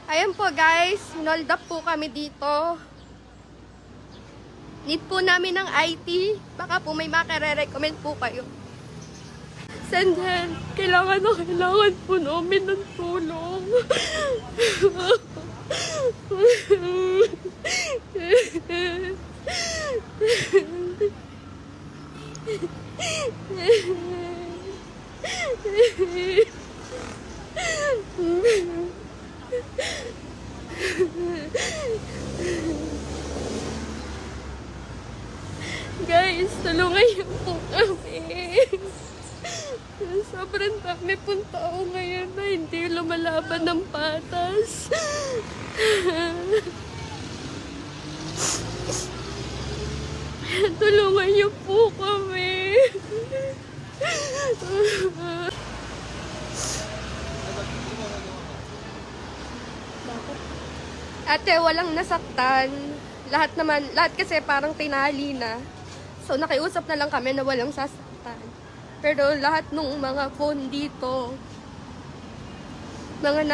Ayan po guys, hold up po kami dito. Need po namin ng IT. Baka po may makare-recommend po kayo. Sender, kailangan po namin ng tulong. Guys, tulungan niyo po kami. Sobrang dami pong tao ngayon na hindi lumalaban ng patas. Tulungan niyo po kami. Ate, walang nasaktan. Lahat kasi parang tinali na. So, nakiusap na lang kami na walang sasaktan. Pero lahat ng mga phone dito, mga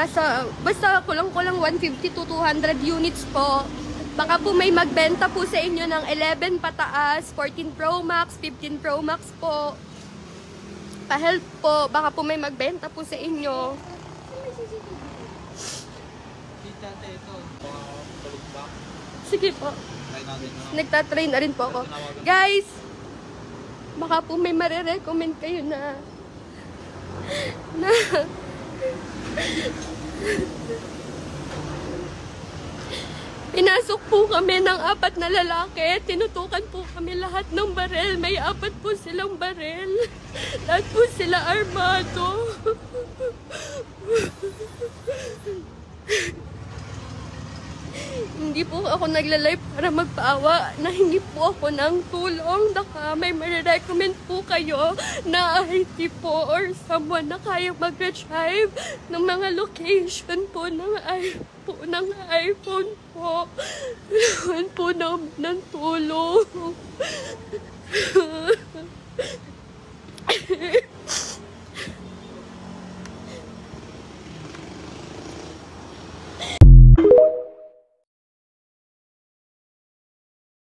basta kulang-kulang 150 to 200 units po. Baka po may magbenta po sa inyo ng 11 pataas, 14 Pro Max, 15 Pro Max po. Pa-help po, baka po may magbenta po sa inyo. Sige po. Nagtatrain na rin po ako. Guys, baka po may marirecommend kayo na pinasok po kami ng 4 na lalaki. Tinutukan po kami lahat ng barel. May 4 po silang barel. Lahat po sila armado. Hindi po ako nagla-live para magpaawa na hindi po ako ng tulong. Baka may marirecommend po kayo na IT po or someone na kaya mag-retrieve ng mga location po ng iPhone po. Kailangan po namin ng tulong.